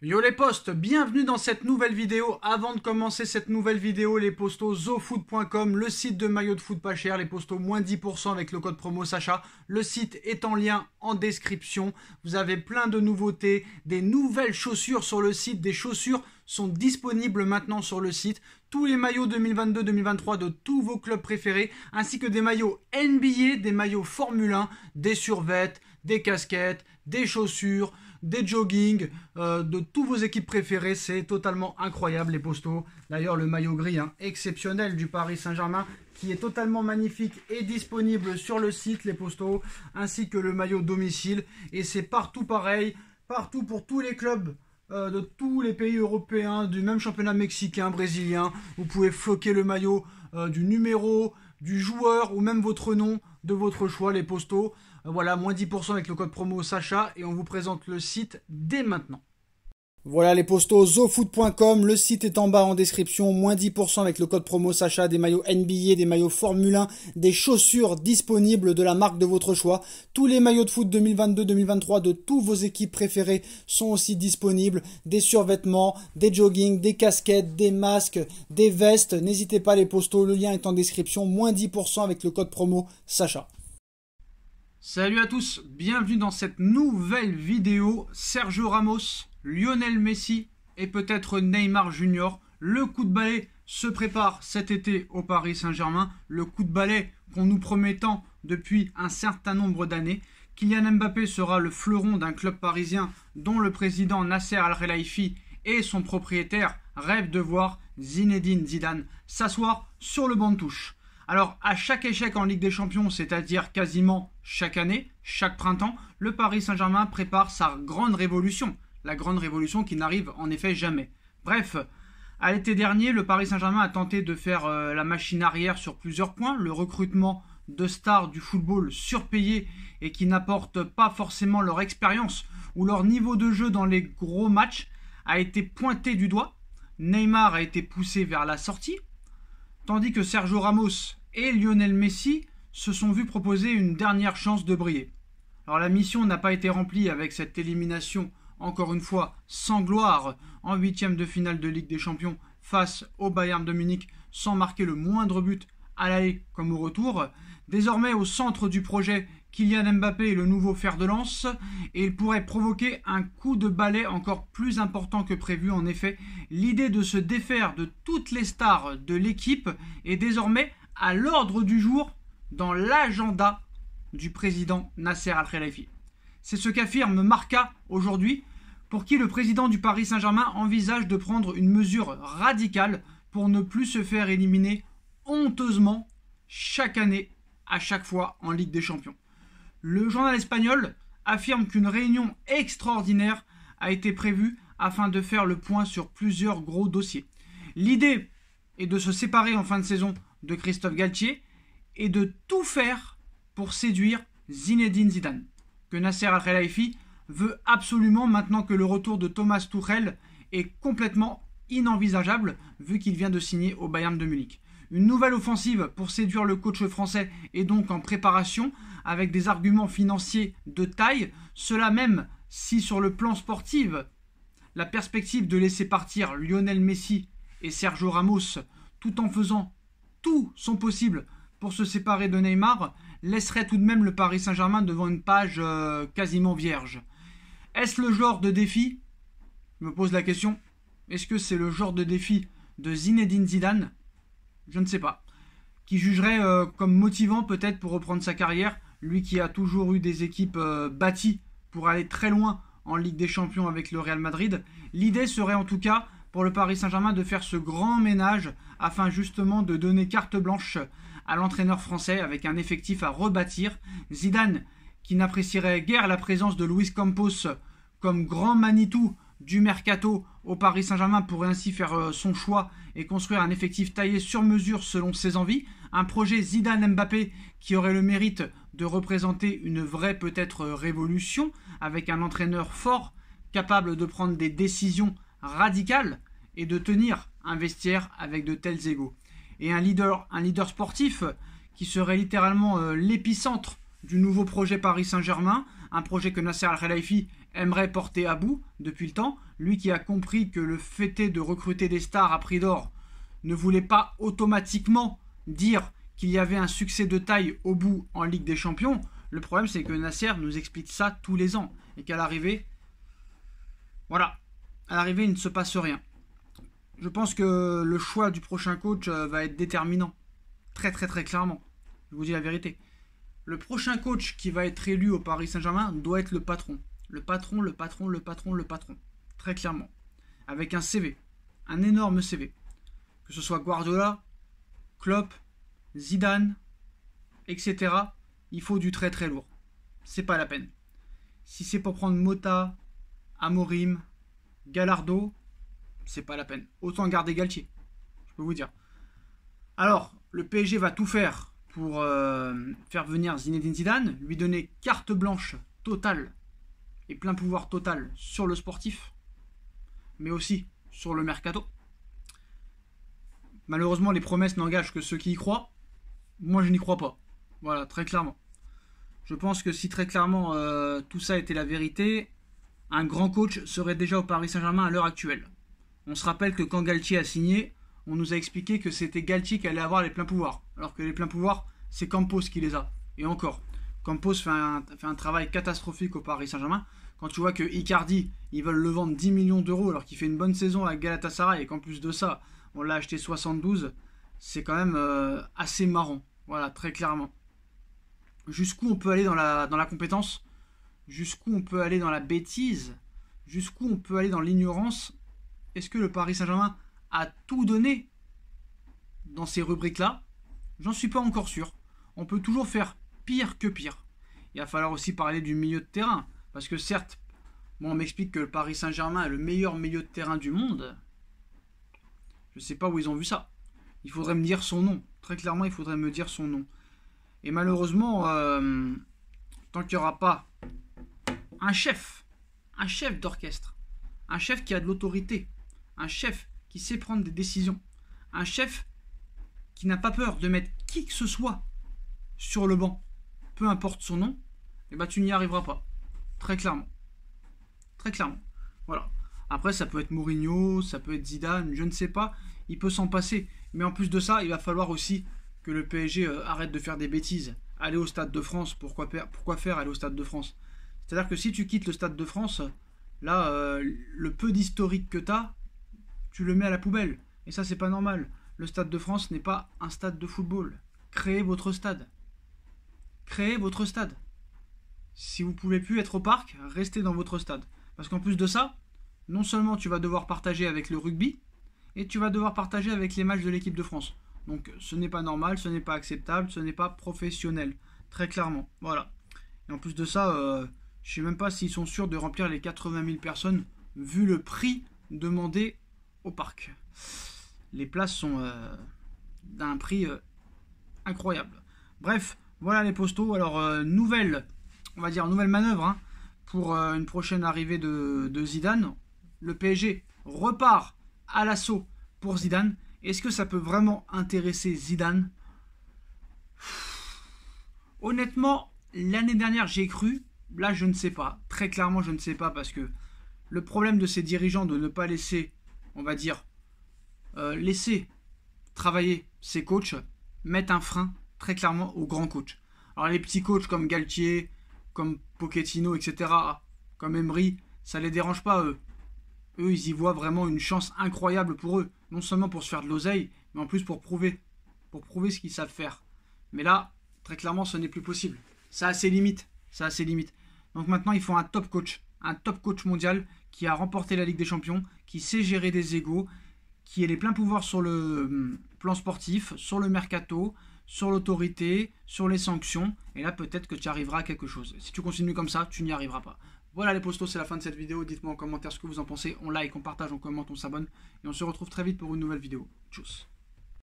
Yo les postes, bienvenue dans cette nouvelle vidéo. Avant de commencer cette nouvelle vidéo, les postos zofoot.com, le site de maillots de foot pas cher, les postos moins 10% avec le code promo Sacha. Le site est en lien en description. Vous avez plein de nouveautés, des nouvelles chaussures sur le site, des chaussures sont disponibles maintenant sur le site. Tous les maillots 2022-2023 de tous vos clubs préférés, ainsi que des maillots NBA, des maillots Formule 1, des survêtements, des casquettes, des chaussures, des jogging, de tous vos équipes préférées. C'est totalement incroyable les postos. D'ailleurs le maillot gris exceptionnel du Paris Saint-Germain qui est totalement magnifique est disponible sur le site les postos, ainsi que le maillot domicile. Et c'est partout pareil, partout pour tous les clubs de tous les pays européens, du même championnat mexicain, brésilien. Vous pouvez floquer le maillot du numéro, du joueur ou même votre nom de votre choix les postos. Voilà, moins 10% avec le code promo Sacha et on vous présente le site dès maintenant. Voilà les postos, zofoot.com, le site est en bas en description, moins 10% avec le code promo Sacha, des maillots NBA, des maillots Formule 1, des chaussures disponibles de la marque de votre choix. Tous les maillots de foot 2022-2023 de tous vos équipes préférées sont aussi disponibles, des survêtements, des jogging, des casquettes, des masques, des vestes. N'hésitez pas les postos, le lien est en description, moins 10% avec le code promo Sacha. Salut à tous, bienvenue dans cette nouvelle vidéo. Sergio Ramos, Lionel Messi et peut-être Neymar Junior. Le coup de balai se prépare cet été au Paris Saint-Germain. Le coup de balai qu'on nous promet tant depuis un certain nombre d'années. Kylian Mbappé sera le fleuron d'un club parisien dont le président Nasser Al-Khelaifi et son propriétaire rêvent de voir Zinedine Zidane s'asseoir sur le banc de touche. Alors, à chaque échec en Ligue des Champions, c'est-à-dire quasiment chaque année, chaque printemps, le Paris Saint-Germain prépare sa grande révolution. La grande révolution qui n'arrive en effet jamais. Bref, à l'été dernier, le Paris Saint-Germain a tenté de faire la machine arrière sur plusieurs points. Le recrutement de stars du football surpayés et qui n'apportent pas forcément leur expérience ou leur niveau de jeu dans les gros matchs a été pointé du doigt. Neymar a été poussé vers la sortie, tandis que Sergio Ramos et Lionel Messi se sont vus proposer une dernière chance de briller. Alors la mission n'a pas été remplie avec cette élimination, encore une fois sans gloire, en huitième de finale de Ligue des Champions face au Bayern de Munich, sans marquer le moindre but à l'aller comme au retour. Désormais au centre du projet, Kylian Mbappé est le nouveau fer de lance et il pourrait provoquer un coup de balai encore plus important que prévu. En effet, l'idée de se défaire de toutes les stars de l'équipe est désormais à l'ordre du jour dans l'agenda du président Nasser Al-Khelaifi. C'est ce qu'affirme Marca aujourd'hui, pour qui le président du Paris Saint-Germain envisage de prendre une mesure radicale pour ne plus se faire éliminer honteusement chaque année, à chaque fois en Ligue des Champions. Le journal espagnol affirme qu'une réunion extraordinaire a été prévue afin de faire le point sur plusieurs gros dossiers. L'idée est de se séparer en fin de saison de Christophe Galtier et de tout faire pour séduire Zinedine Zidane, que Nasser Al-Khelaifi veut absolument maintenant que le retour de Thomas Tuchel est complètement inenvisageable vu qu'il vient de signer au Bayern de Munich. Une nouvelle offensive pour séduire le coach français est donc en préparation avec des arguments financiers de taille, cela même si sur le plan sportif, la perspective de laisser partir Lionel Messi et Sergio Ramos tout en faisant tout son possible pour se séparer de Neymar laisserait tout de même le Paris Saint-Germain devant une page quasiment vierge. Est-ce le genre de défi? Je me pose la question. Est-ce que c'est le genre de défi de Zinedine Zidane? Je ne sais pas. Qui jugerait comme motivant peut-être pour reprendre sa carrière, lui qui a toujours eu des équipes bâties pour aller très loin en Ligue des Champions avec le Real Madrid. L'idée serait en tout cas pour le Paris Saint-Germain de faire ce grand ménage afin justement de donner carte blanche à l'entraîneur français avec un effectif à rebâtir. Zidane, qui n'apprécierait guère la présence de Luis Campos comme grand Manitou du mercato au Paris Saint-Germain, pourrait ainsi faire son choix et construire un effectif taillé sur mesure selon ses envies. Un projet Zidane-Mbappé qui aurait le mérite de représenter une vraie peut-être révolution avec un entraîneur fort capable de prendre des décisions radicales et de tenir un vestiaire avec de tels égos. Et un leader sportif qui serait littéralement l'épicentre du nouveau projet Paris Saint-Germain, un projet que Nasser Al-Khelaifi aimerait porter à bout depuis le temps. Lui qui a compris que le fait est de recruter des stars à prix d'or ne voulait pas automatiquement dire qu'il y avait un succès de taille au bout en Ligue des Champions. Le problème, c'est que Nasser nous explique ça tous les ans. Et qu'à l'arrivée, voilà, à l'arrivée, il ne se passe rien. Je pense que le choix du prochain coach va être déterminant. Très très très clairement. Je vous dis la vérité. Le prochain coach qui va être élu au Paris Saint-Germain doit être le patron. Le patron, le patron, le patron, le patron. Très clairement. Avec un CV. Un énorme CV. Que ce soit Guardiola, Klopp, Zidane, etc. Il faut du très très lourd. C'est pas la peine. Si c'est pour prendre Mota, Amorim, Gallardo, c'est pas la peine. Autant garder Galtier. Je peux vous dire. Alors, le PSG va tout faire pour faire venir Zinedine Zidane, lui donner carte blanche totale et plein pouvoir total sur le sportif, mais aussi sur le mercato. Malheureusement, les promesses n'engagent que ceux qui y croient. Moi, je n'y crois pas. Voilà, très clairement. Je pense que si très clairement tout ça était la vérité, un grand coach serait déjà au Paris Saint-Germain à l'heure actuelle. On se rappelle que quand Galtier a signé, on nous a expliqué que c'était Galtier qui allait avoir les pleins pouvoirs. Alors que les pleins pouvoirs, c'est Campos qui les a. Et encore, Campos fait un travail catastrophique au Paris Saint-Germain. Quand tu vois que Icardi, ils veulent le vendre 10 millions d'euros alors qu'il fait une bonne saison à Galatasaray et qu'en plus de ça, on l'a acheté 72, c'est quand même assez marrant. Voilà, très clairement. Jusqu'où on peut aller dans la compétence, jusqu'où on peut aller dans la bêtise, jusqu'où on peut aller dans l'ignorance. Est-ce que le Paris Saint-Germain a tout donné dans ces rubriques-là? J'en suis pas encore sûr. On peut toujours faire pire que pire. Il va falloir aussi parler du milieu de terrain. Parce que certes, moi on m'explique que le Paris Saint-Germain est le meilleur milieu de terrain du monde. Je ne sais pas où ils ont vu ça. Il faudrait me dire son nom. Très clairement, il faudrait me dire son nom. Et malheureusement, tant qu'il n'y aura pas un chef d'orchestre, un chef qui a de l'autorité, un chef qui sait prendre des décisions, un chef qui n'a pas peur de mettre qui que ce soit sur le banc, peu importe son nom, eh ben tu n'y arriveras pas. Très clairement. Très clairement. Voilà. Après, ça peut être Mourinho, ça peut être Zidane, je ne sais pas. Il peut s'en passer. Mais en plus de ça, il va falloir aussi que le PSG arrête de faire des bêtises. Aller au Stade de France, pourquoi faire aller au Stade de France? C'est-à-dire que si tu quittes le Stade de France, là, le peu d'historique que tu as, tu le mets à la poubelle. Et ça, c'est pas normal. Le Stade de France n'est pas un stade de football. Créez votre stade. Créez votre stade. Si vous ne pouvez plus être au parc, restez dans votre stade. Parce qu'en plus de ça, non seulement tu vas devoir partager avec le rugby, et tu vas devoir partager avec les matchs de l'équipe de France. Donc ce n'est pas normal, ce n'est pas acceptable, ce n'est pas professionnel. Très clairement. Voilà. Et en plus de ça, je ne sais même pas s'ils sont sûrs de remplir les 80 000 personnes, vu le prix demandé au parc. Les places sont d'un prix incroyable. Bref, voilà les postos. Alors, nouvelle manœuvre hein, pour une prochaine arrivée de Zidane. Le PSG repart à l'assaut pour Zidane. Est-ce que ça peut vraiment intéresser Zidane? Honnêtement, l'année dernière, j'y ai cru. Là, je ne sais pas. Très clairement, je ne sais pas parce que le problème de ces dirigeants de ne pas laisser, on va dire, laisser travailler ses coachs, mettent un frein très clairement aux grands coachs. Alors les petits coachs comme Galtier, comme Pochettino, etc., comme Emery, ça les dérange pas eux. Eux, ils y voient vraiment une chance incroyable pour eux. Non seulement pour se faire de l'oseille, mais en plus pour prouver ce qu'ils savent faire. Mais là, très clairement, ce n'est plus possible. Ça a ses limites. Donc maintenant, il faut un top coach mondial qui a remporté la Ligue des Champions, qui sait gérer des égos, qui ait les pleins pouvoirs sur le plan sportif, sur le mercato, sur l'autorité, sur les sanctions. Et là, peut-être que tu arriveras à quelque chose. Si tu continues comme ça, tu n'y arriveras pas. Voilà les postos, c'est la fin de cette vidéo. Dites-moi en commentaire ce que vous en pensez. On like, on partage, on commente, on s'abonne. Et on se retrouve très vite pour une nouvelle vidéo. Tchuss.